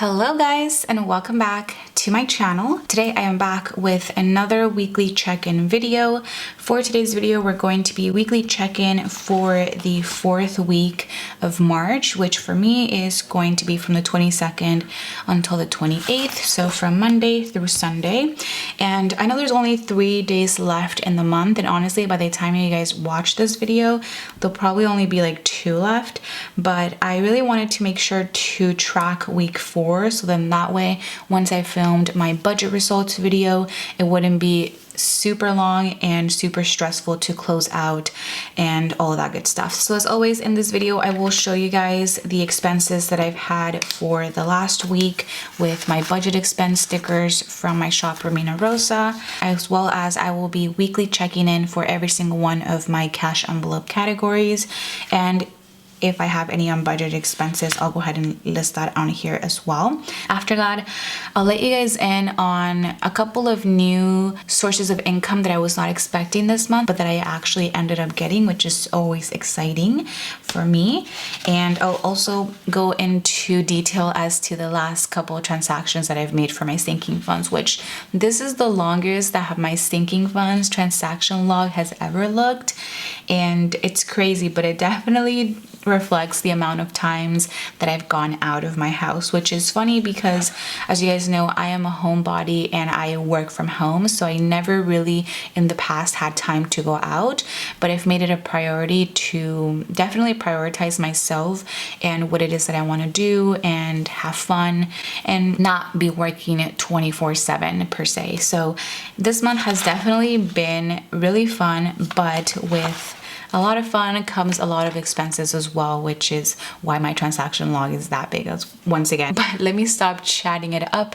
Hello guys, and welcome back to my channel. Today I am back with another weekly check-in video. For today's video, we're going to be weekly check-in for the 4th week of March, which for me is going to be from the 22nd until the 28th, so from Monday through Sunday. And I know there's only 3 days left in the month, and honestly, by the time you guys watch this video, there'll probably only be like 2 left, but I really wanted to make sure to track week 4, so then that way once I filmed my budget results video, it wouldn't be super long and super stressful to close out and all of that good stuff. So as always, in this video I will show you guys the expenses that I've had for the last week with my budget expense stickers from my shop Romina Rosa, as well as I will be weekly checking in for every single one of my cash envelope categories, and if I have any unbudgeted expenses, I'll go ahead and list that on here as well. After that, I'll let you guys in on a couple of new sources of income that I was not expecting this month, but that I actually ended up getting, which is always exciting for me. And I'll also go into detail as to the last couple of transactions that I've made for my sinking funds, which this is the longest that my sinking funds transaction log has ever looked. And it's crazy, but it definitely reflects the amount of times that I've gone out of my house, which is funny because, as you guys know, I am a homebody and I work from home, so I never really in the past had time to go out, but I've made it a priority to definitely prioritize myself and what it is that I want to do and have fun and not be working 24/7 per se. So this month has definitely been really fun, but with a lot of fun comes a lot of expenses as well, which is why my transaction log is that big once again. But let me stop chatting it up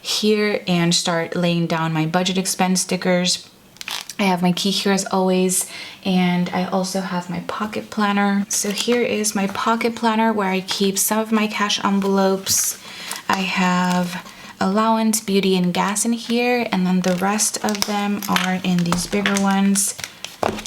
here and start laying down my budget expense stickers. I have my key here as always, and I also have my pocket planner. So here is my pocket planner where I keep some of my cash envelopes. I have allowance, beauty, and gas in here, and then the rest of them are in these bigger ones,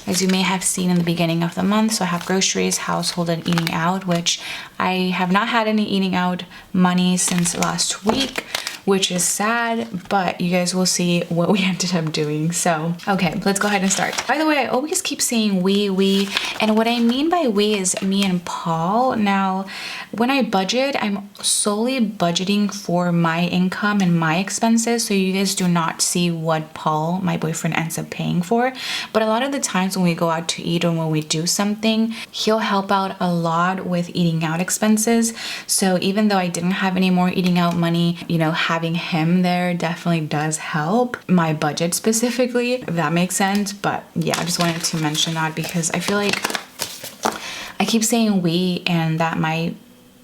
as you may have seen in the beginning of the month. So I have groceries, household, and eating out, which I have not had any eating out money since last week, which is sad, but you guys will see what we ended up doing. So, okay, let's go ahead and start. By the way, I always keep saying we, and what I mean by we is me and Paul. Now, when I budget, I'm solely budgeting for my income and my expenses, so you guys do not see what Paul, my boyfriend, ends up paying for. But a lot of the times when we go out to eat or when we do something, he'll help out a lot with eating out expenses. So even though I didn't have any more eating out money, you know, having him there definitely does help my budget specifically, if that makes sense. But yeah, I just wanted to mention that because I feel like I keep saying we, and that might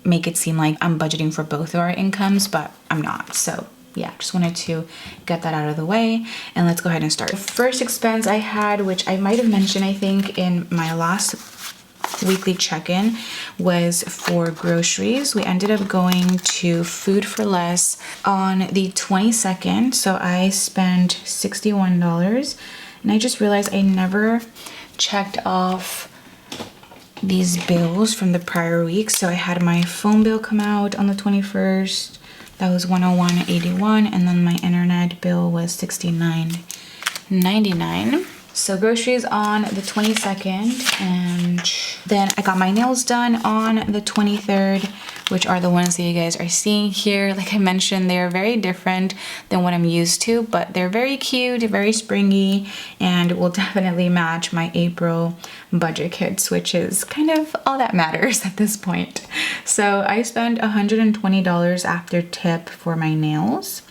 make it seem like I'm budgeting for both of our incomes, but I'm not. So yeah, just wanted to get that out of the way, and let's go ahead and start. The first expense I had, which I might have mentioned I think in my last weekly check-in, was for groceries. We ended up going to Food for Less on the 22nd, so I spent $61, and I just realized I never checked off these bills from the prior week. So I had my phone bill come out on the 21st, that was $101.81, and then my internet bill was $69.99. So groceries on the 22nd, and then I got my nails done on the 23rd, which are the ones that you guys are seeing here. Like I mentioned, they're very different than what I'm used to, but they're very cute, very springy, and will definitely match my April budget kits, which is kind of all that matters at this point. So I spent $120 after tip for my nails.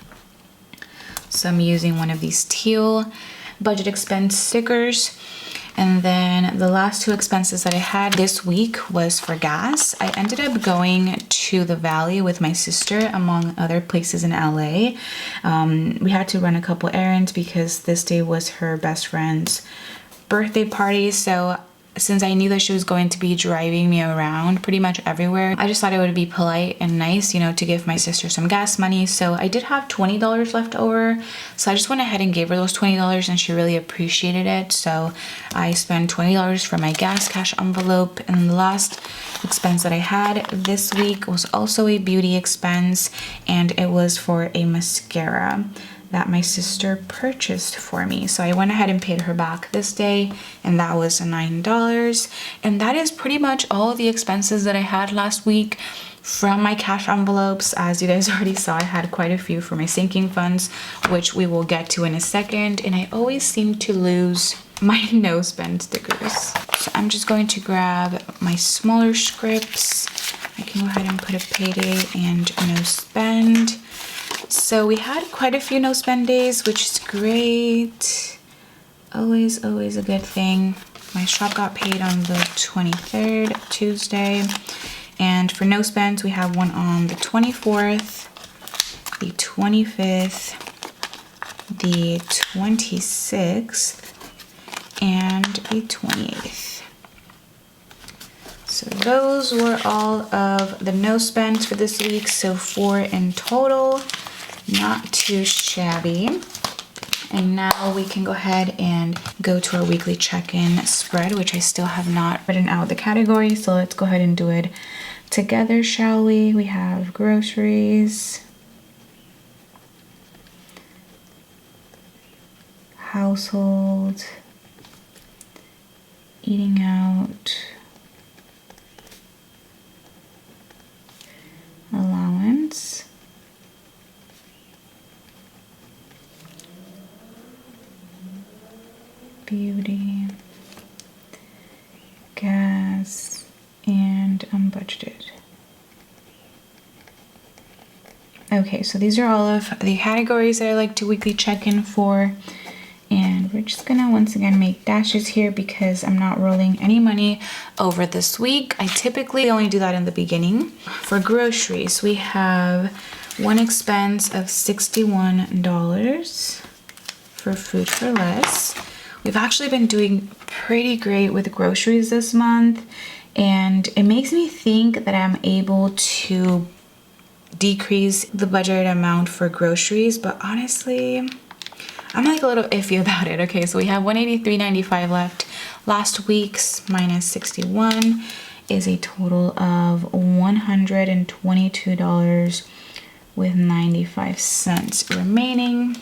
So I'm using one of these teal budget expense stickers. And then the last 2 expenses that I had this week was for gas. I ended up going to the Valley with my sister, among other places in LA. We had to run a couple errands because this day was her best friend's birthday party. So since I knew that she was going to be driving me around pretty much everywhere, I just thought it would be polite and nice, you know, to give my sister some gas money. So I did have $20 left over. So I just went ahead and gave her those $20 and she really appreciated it. So I spent $20 for my gas cash envelope. And the last expense that I had this week was also a beauty expense, and it was for a mascara that my sister purchased for me. So I went ahead and paid her back this day, and that was $9. And that is pretty much all the expenses that I had last week from my cash envelopes. As you guys already saw, I had quite a few for my sinking funds, which we will get to in a second. And I always seem to lose my no spend stickers. So I'm just going to grab my smaller scripts. I can go ahead and put a payday and no spend. So we had quite a few no spend days, which is great. Always a good thing. My shop got paid on the 23rd, Tuesday. And for no spends, we have one on the 24th, the 25th, the 26th, and the 28th. So those were all of the no spends for this week. So 4 in total. Not too shabby. And now we can go ahead and go to our weekly check-in spread, which I still have not written out the category. So let's go ahead and do it together, shall we? We have groceries, household, eating out, allowance, beauty, gas, and unbudgeted. Okay, so these are all of the categories that I like to weekly check in for. And we're just gonna once again make dashes here because I'm not rolling any money over this week. I typically only do that in the beginning. For groceries, we have one expense of $61 for food for less. We've actually been doing pretty great with groceries this month, and it makes me think that I'm able to decrease the budget amount for groceries, but honestly, I'm like a little iffy about it. Okay, so we have $183.95 left. Last week's minus 61 is a total of $122.95 remaining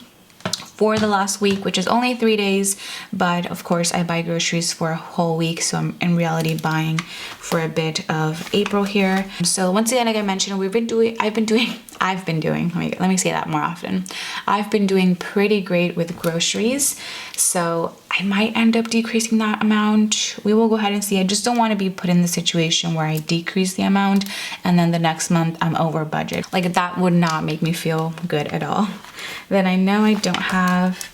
for the last week, which is only 3 days, but of course I buy groceries for a whole week, so I'm in reality buying for a bit of April here. So once again, like I mentioned, I've been doing, let me say that more often. I've been doing pretty great with groceries, so I might end up decreasing that amount. We will go ahead and see. I just don't want to be put in the situation where I decrease the amount and then the next month I'm over budget. Like, that would not make me feel good at all. Then I know I don't have,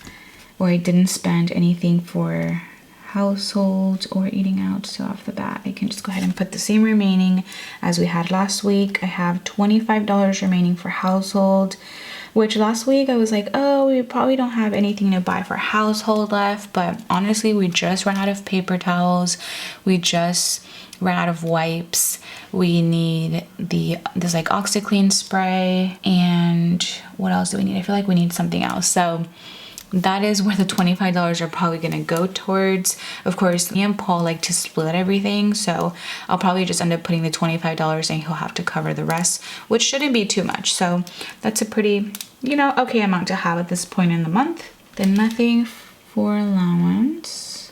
or I didn't spend anything for household or eating out, so off the bat I can just go ahead and put the same remaining as we had last week. I have $25 remaining for household, which last week I was like, oh, we probably don't have anything to buy for household left, but honestly we just ran out of paper towels, we just ran out of wipes, we need this like OxyClean spray, and what else do we need? I feel like we need something else. So that is where the $25 are probably gonna go towards. Of course, me and Paul like to split everything, so I'll probably just end up putting the $25 and he'll have to cover the rest, which shouldn't be too much. So that's a pretty, okay amount to have at this point in the month. Then nothing for allowance.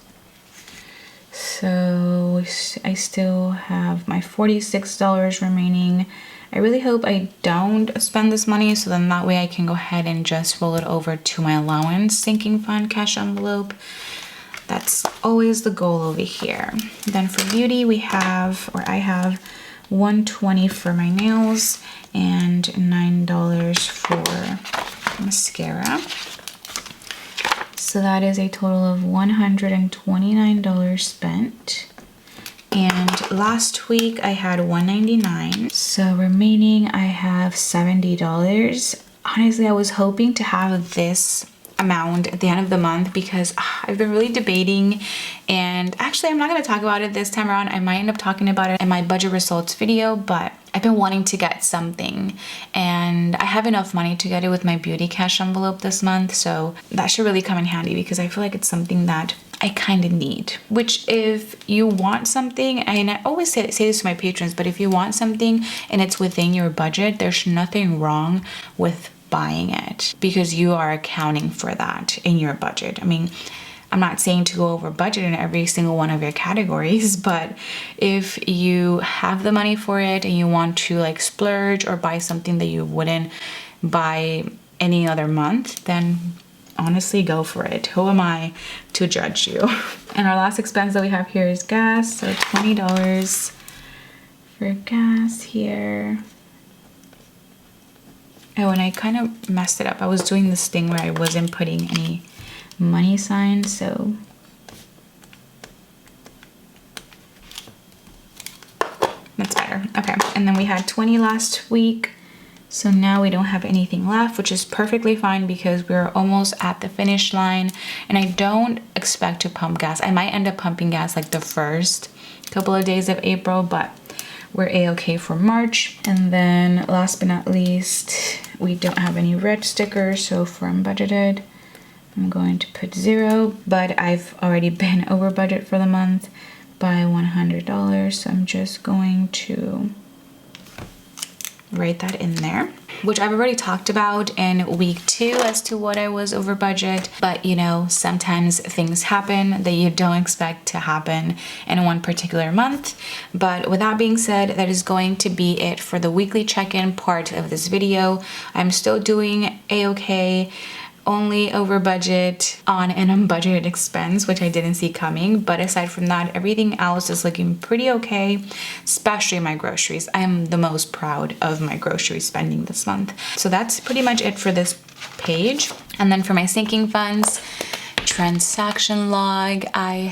So I still have my $46 remaining. I really hope I don't spend this money, so then that way I can go ahead and just roll it over to my allowance sinking fund cash envelope. That's always the goal over here. Then for beauty, I have $120 for my nails and $9 for mascara. So that is a total of $129 spent. And last week I had $199. So remaining I have $70. Honestly, I was hoping to have this amount at the end of the month because I've been really debating, and actually I'm not going to talk about it this time around. I might end up talking about it in my budget results video, but I've been wanting to get something and I have enough money to get it with my beauty cash envelope this month, so that should really come in handy because I feel like it's something that I kind of need. Which if you want something, and I always say this to my patrons, but if you want something and it's within your budget, there's nothing wrong with buying it because you are accounting for that in your budget. I mean, I'm not saying to go over budget in every single one of your categories, but if you have the money for it and you want to like splurge or buy something that you wouldn't buy any other month, then honestly go for it. Who am I to judge you? And our last expense that we have here is gas, so $20 for gas here. Oh, and I kind of messed it up. I was doing this thing where I wasn't putting any money signs, so that's better. Okay, and then we had 20 last week, so now we don't have anything left, which is perfectly fine because we're almost at the finish line, and I don't expect to pump gas. I might end up pumping gas like the first couple of days of April, but we're a-okay for March. And then last but not least, we don't have any red stickers, so for unbudgeted, I'm going to put 0, but I've already been over budget for the month by $100, so I'm just going to write that in there, which I've already talked about in week 2 as to what I was over budget. But you know, sometimes things happen that you don't expect to happen in one particular month. But with that being said, that is going to be it for the weekly check-in part of this video. I'm still doing a-okay, only over budget on an unbudgeted expense, which I didn't see coming. But aside from that, everything else is looking pretty okay, especially my groceries. I am the most proud of my grocery spending this month. So that's pretty much it for this page. And then for my sinking funds, transaction log, I've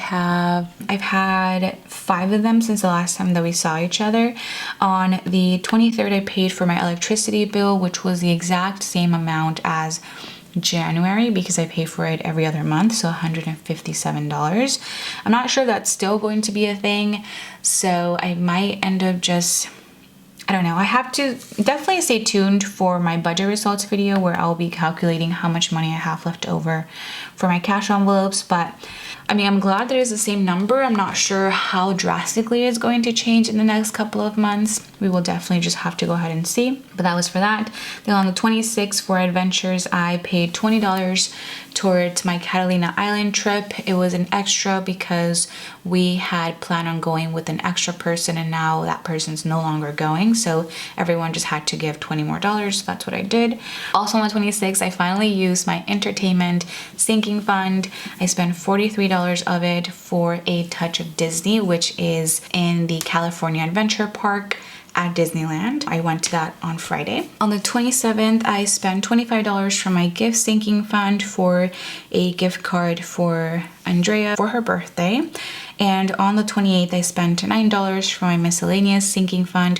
had 5 of them since the last time that we saw each other. On the 23rd, I paid for my electricity bill, which was the exact same amount as January because I pay for it every other month, so $157. I'm not sure that's still going to be a thing, so I might end up just, I don't know. I have to definitely stay tuned for my budget results video where I'll be calculating how much money I have left over for my cash envelopes. But I mean, I'm glad that it's the same number. I'm not sure how drastically it's going to change in the next couple of months. We will definitely just have to go ahead and see. But that was for that. Then on the 26th for adventures, I paid $20 towards my Catalina Island trip. It was an extra because we had planned on going with an extra person and now that person's no longer going. So everyone just had to give $20 more. So that's what I did. Also on the 26th, I finally used my entertainment sinking fund. I spent $43 of it for A Touch of Disney, which is in the California Adventure Park at Disneyland. I went to that on Friday. On the 27th, I spent $25 from my gift sinking fund for a gift card for Andrea for her birthday. And on the 28th, I spent $9 from my miscellaneous sinking fund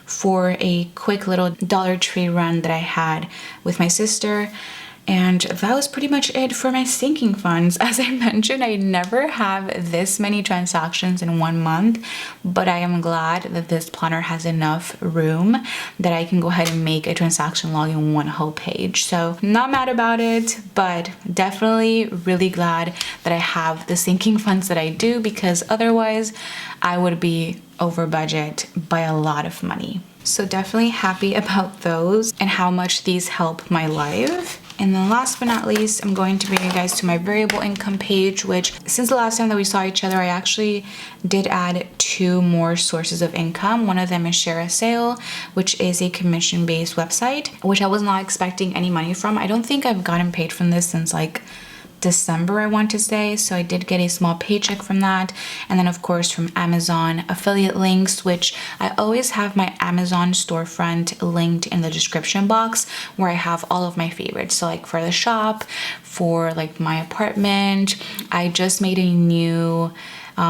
for a quick little Dollar Tree run that I had with my sister. And that was pretty much it for my sinking funds. As I mentioned, I never have this many transactions in one month, but I am glad that this planner has enough room that I can go ahead and make a transaction log in one whole page. So not mad about it, but definitely really glad that I have the sinking funds that I do, because otherwise I would be over budget by a lot of money. So definitely happy about those and how much these help my life. And then last but not least, I'm going to bring you guys to my variable income page, which since the last time that we saw each other, I actually did add 2 more sources of income. One of them is Share a Sale, which is a commission-based website, which I was not expecting any money from. I don't think I've gotten paid from this since like December, I want to say. So I did get a small paycheck from that. And then of course from Amazon affiliate links, which I always have my Amazon storefront linked in the description box, where I have all of my favorites. So like for the shop, for like my apartment, I just made a new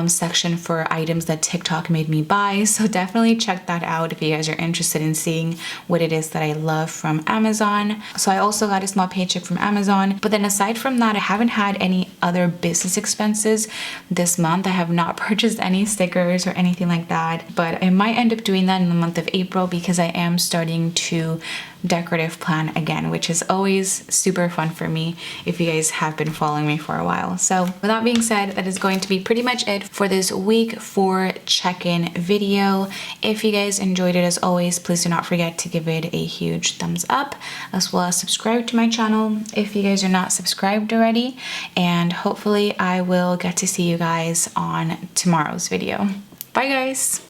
section for items that TikTok made me buy. So definitely check that out if you guys are interested in seeing what it is that I love from Amazon. So I also got a small paycheck from Amazon. But then aside from that, I haven't had any other business expenses this month. I have not purchased any stickers or anything like that. But I might end up doing that in the month of April because I am starting to decorative plan again, which is always super fun for me if you guys have been following me for a while. So with that being said, that is going to be pretty much it for this week 4 check-in video. If you guys enjoyed it, as always, please do not forget to give it a huge thumbs up, as well as subscribe to my channel if you guys are not subscribed already. And hopefully I will get to see you guys on tomorrow's video. Bye guys.